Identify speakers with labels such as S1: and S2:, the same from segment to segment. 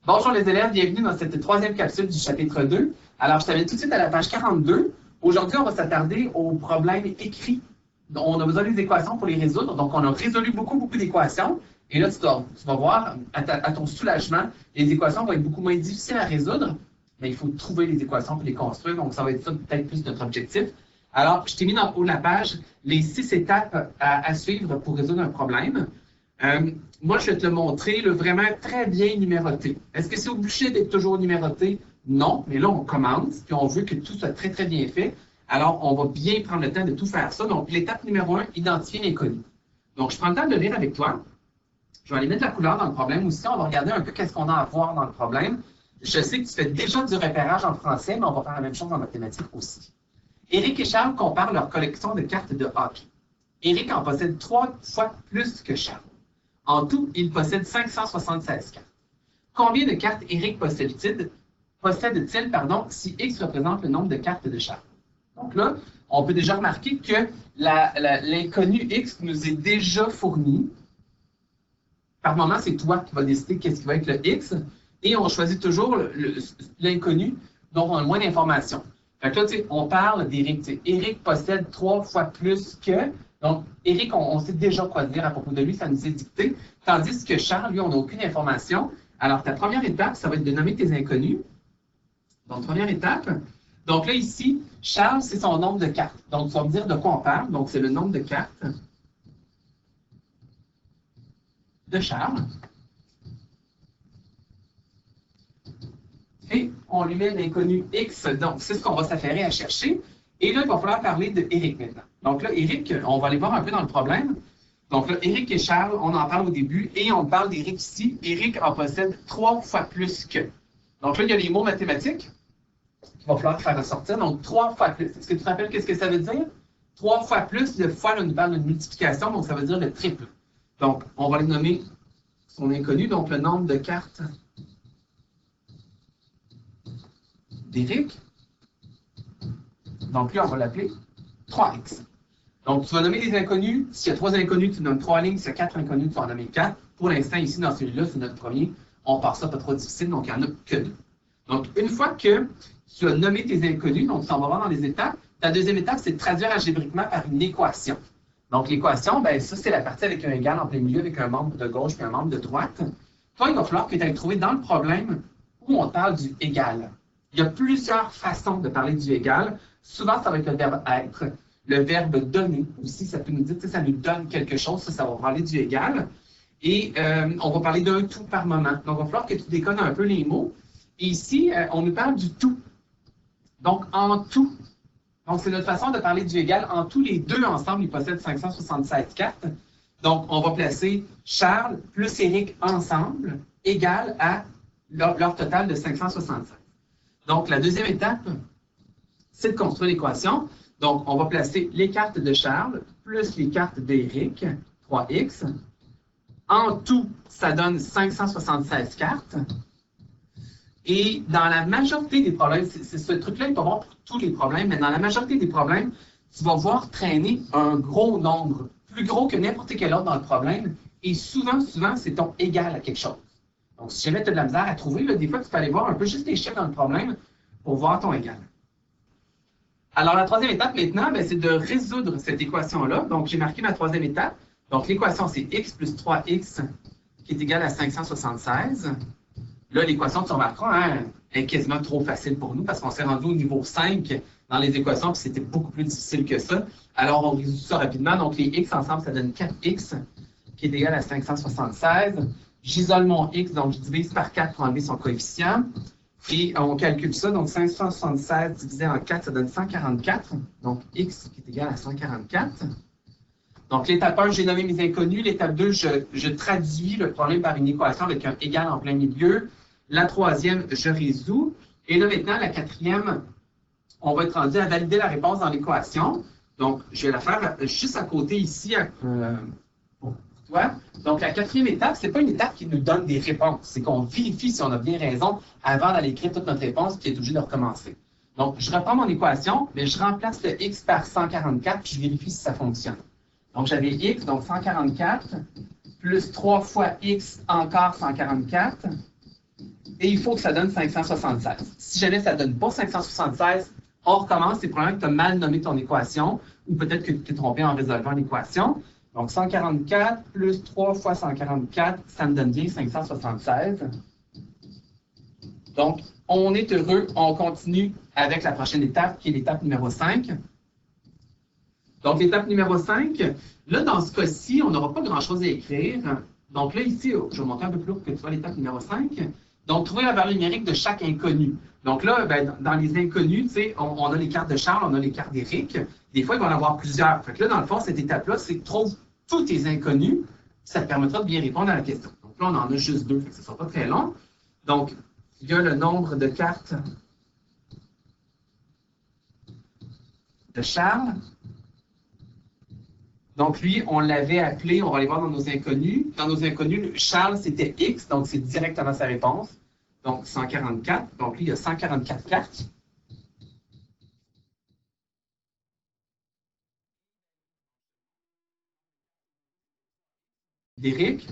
S1: Bonjour les élèves, bienvenue dans cette troisième capsule du chapitre 2. Alors, je t'amène tout de suite à la page 42. Aujourd'hui, on va s'attarder aux problèmes écrits. On a besoin des équations pour les résoudre. Donc, on a résolu beaucoup d'équations. Et là, tu vas voir, à ton soulagement, les équations vont être beaucoup moins difficiles à résoudre, mais il faut trouver les équations pour les construire. Donc, ça va être ça peut-être plus notre objectif. Alors, je t'ai mis dans le haut de la page les 6 étapes à suivre pour résoudre un problème. Moi, je vais te le montrer vraiment très bien numéroté. Est-ce que c'est obligé d'être toujours numéroté? Non, mais là, on commence, puis on veut que tout soit très bien fait. Alors, on va bien prendre le temps de tout faire ça. Donc, l'étape numéro 1, identifier l'inconnu. Donc, je prends le temps de le lire avec toi. Je vais aller mettre la couleur dans le problème aussi. On va regarder un peu qu'est-ce qu'on a à voir dans le problème. Je sais que tu fais déjà du repérage en français, mais on va faire la même chose en mathématiques aussi. Éric et Charles comparent leur collection de cartes de hockey. Éric en possède 3 fois plus que Charles. En tout, il possède 576 cartes. Combien de cartes Éric possède-t-il si X représente le nombre de cartes de Charles? Donc là, on peut déjà remarquer que l'inconnu X nous est déjà fourni. Par moment, c'est toi qui vas décider qu'est-ce qui va être le X. Et on choisit toujours l'inconnu dont on a moins d'informations. Fait que là, on parle d'Éric. Éric possède 3 fois plus que. Donc, Éric, on sait déjà quoi dire à propos de lui, ça nous est dicté. Tandis que Charles, lui, on n'a aucune information. Alors, ta première étape, ça va être de nommer tes inconnus. Donc, première étape. Donc là, ici, Charles, c'est son nombre de cartes. Donc, tu vas me dire de quoi on parle. Donc, c'est le nombre de cartes de Charles. Et on lui met l'inconnu X. Donc, c'est ce qu'on va s'affairer à chercher. Et là, il va falloir parler de Éric maintenant. Donc là, Éric, on va aller voir un peu dans le problème. Donc là, Éric et Charles, on en parle au début, et on parle d'Éric ici. Éric en possède 3 fois plus que. Donc là, il y a les mots mathématiques qu'il va falloir faire ressortir. Donc, 3 fois plus. Est-ce que tu te rappelles qu'est-ce que ça veut dire? 3 fois plus, le fois, là, on nous parle d'une multiplication, donc ça veut dire le triple. Donc, on va les nommer son inconnu, donc le nombre de cartes d'Éric. Donc là, on va l'appeler 3x. Donc, tu vas nommer les inconnus. S'il y a 3 inconnus, tu nommes 3 lignes. S'il y a 4 inconnus, tu vas en nommer 4. Pour l'instant, ici, dans celui-là, c'est notre premier. On part ça pas trop difficile, donc il n'y en a que 2. Donc, une fois que tu as nommé tes inconnus, donc tu en vas voir dans les étapes, ta deuxième étape, c'est de traduire algébriquement par une équation. Donc, l'équation, ben ça, c'est la partie avec un égal en plein milieu, avec un membre de gauche et un membre de droite. Toi, il va falloir que tu ailles trouver dans le problème où on parle du égal. Il y a plusieurs façons de parler du égal. Souvent, ça va être le verbe être. Le verbe donner aussi, ça peut nous dire, ça nous donne quelque chose, ça va parler du égal. Et on va parler d'un tout par moment. Donc, il va falloir que tu déconnes un peu les mots. Et ici, on nous parle du tout. Donc, en tout. Donc, c'est notre façon de parler du égal. En tout, les deux ensemble, ils possèdent 576 cartes. Donc, on va placer Charles plus Éric ensemble égal à leur total de 576. Donc, la deuxième étape, c'est de construire l'équation. Donc, on va placer les cartes de Charles plus les cartes d'Éric, 3x. En tout, ça donne 576 cartes. Et dans la majorité des problèmes, c'est ce truc-là, il n'est pas bon pour tous les problèmes, mais dans la majorité des problèmes, tu vas voir traîner un gros nombre, plus gros que n'importe quel autre dans le problème. Et souvent, c'est ton égal à quelque chose. Donc, si jamais tu as de la misère à trouver, là, des fois, tu peux aller voir un peu juste les chiffres dans le problème pour voir ton égal. Alors, la troisième étape maintenant, c'est de résoudre cette équation-là. Donc, j'ai marqué ma troisième étape. Donc, l'équation, c'est x plus 3x qui est égal à 576. Là, l'équation, tu remarqueras, est quasiment trop facile pour nous parce qu'on s'est rendu au niveau 5 dans les équations, puis c'était beaucoup plus difficile que ça. Alors, on résout ça rapidement. Donc, les x ensemble, ça donne 4x qui est égal à 576. J'isole mon x, donc je divise par 4 pour enlever son coefficient. Et on calcule ça, donc 576 divisé en 4, ça donne 144. Donc, x qui est égal à 144. Donc, l'étape 1, j'ai nommé mes inconnus. L'étape 2, je traduis le problème par une équation avec un égal en plein milieu. La troisième, je résous. Et là, maintenant, la quatrième, on va être rendu à valider la réponse dans l'équation. Donc, je vais la faire juste à côté ici pour toi. Donc, la quatrième étape, ce n'est pas une étape qui nous donne des réponses. C'est qu'on vérifie si on a bien raison avant d'aller écrire toute notre réponse qui est obligé de recommencer. Donc, je reprends mon équation, mais je remplace le x par 144 puis je vérifie si ça fonctionne. Donc, j'avais x, donc 144, plus 3 fois x encore 144, et il faut que ça donne 576. Si jamais ça ne donne pas 576, on recommence. C'est probablement que tu as mal nommé ton équation ou peut-être que tu t'es trompé en résolvant l'équation. Donc, 144 plus 3 fois 144, ça me donne bien 576. Donc, on est heureux. On continue avec la prochaine étape, qui est l'étape numéro 5. Donc, l'étape numéro 5, là, dans ce cas-ci, on n'aura pas grand-chose à écrire. Donc là, ici, je vais monter un peu plus haut que tu vois l'étape numéro 5. Donc, trouver la valeur numérique de chaque inconnu. Donc là, ben, dans les inconnus, tu sais, on a les cartes de Charles, on a les cartes d'Éric. Des fois, il va en avoir plusieurs. Fait que là, dans le fond, cette étape-là, c'est trouve tous tes inconnus. Ça te permettra de bien répondre à la question. Donc là, on en a juste 2, fait que ce ne sera pas très long. Donc, il y a le nombre de cartes de Charles. Donc, lui, on l'avait appelé, on va aller voir dans nos inconnus. Dans nos inconnus, Charles, c'était X, donc c'est directement sa réponse. Donc, 144. Donc, lui, il y a 144 cartes. D'Éric.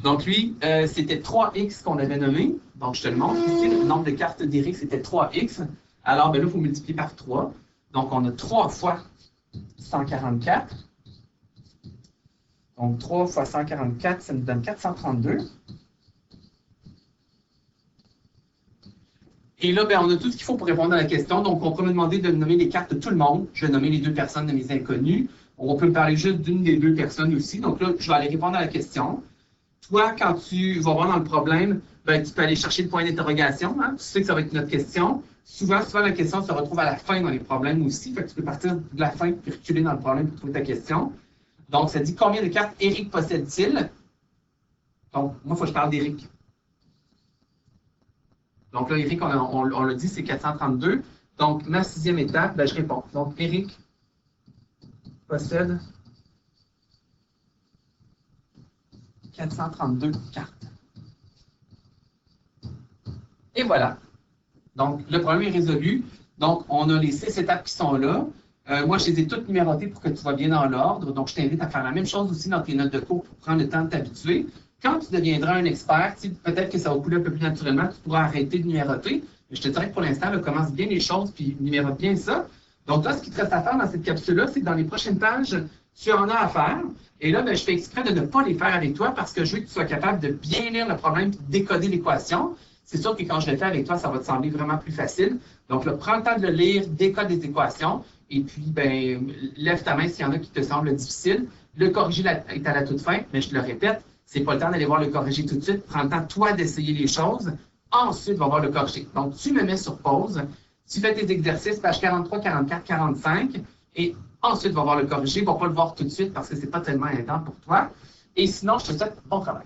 S1: Donc, lui, c'était 3X qu'on avait nommé. Donc, je te le montre ici. Le nombre de cartes d'Éric, c'était 3X. Alors, ben là, il faut multiplier par 3. Donc, on a 3 fois 144. Donc, 3 fois 144, ça nous donne 432. Et là, ben, on a tout ce qu'il faut pour répondre à la question. Donc, on peut me demander de nommer les cartes de tout le monde. Je vais nommer les 2 personnes de mes inconnus. On peut me parler juste d'une des 2 personnes aussi. Donc là, je vais aller répondre à la question. Toi, quand tu vas voir dans le problème, ben, tu peux aller chercher le point d'interrogation. Hein? Tu sais que ça va être notre question. Souvent, la question se retrouve à la fin dans les problèmes aussi. Fait que tu peux partir de la fin et reculer dans le problème pour trouver ta question. Donc, ça dit combien de cartes Éric possède-t-il? Donc, moi, il faut que je parle d'Éric. Donc là, Éric, on l'a dit, c'est 432. Donc, ma 6e étape, ben, je réponds. Donc, Éric possède 432 cartes. Et voilà. Donc, le problème est résolu. Donc, on a les 6 étapes qui sont là. Moi, je les ai toutes numérotées pour que tu sois bien dans l'ordre. Donc, je t'invite à faire la même chose aussi dans tes notes de cours pour prendre le temps de t'habituer. Quand tu deviendras un expert, peut-être que ça va couler un peu plus naturellement, tu pourras arrêter de numéroter. Mais je te dirais que pour l'instant, commence bien les choses puis numérote bien ça. Donc là, ce qui te reste à faire dans cette capsule-là, c'est que dans les prochaines pages, tu en as à faire. Et là, ben, je fais exprès de ne pas les faire avec toi parce que je veux que tu sois capable de bien lire le problème et de décoder l'équation. C'est sûr que quand je le fais avec toi, ça va te sembler vraiment plus facile. Donc là, prends le temps de le lire, décode les équations. Et puis, ben, lève ta main s'il y en a qui te semblent difficiles. Le corriger est à la toute fin, mais je te le répète, c'est pas le temps d'aller voir le corriger tout de suite. Prends le temps, toi, d'essayer les choses. Ensuite, va voir le corriger. Donc, tu me mets sur pause. Tu fais tes exercices, page 43, 44, 45. Et ensuite, va voir le corriger. Va pas le voir tout de suite parce que c'est pas tellement intense pour toi. Et sinon, je te souhaite bon travail.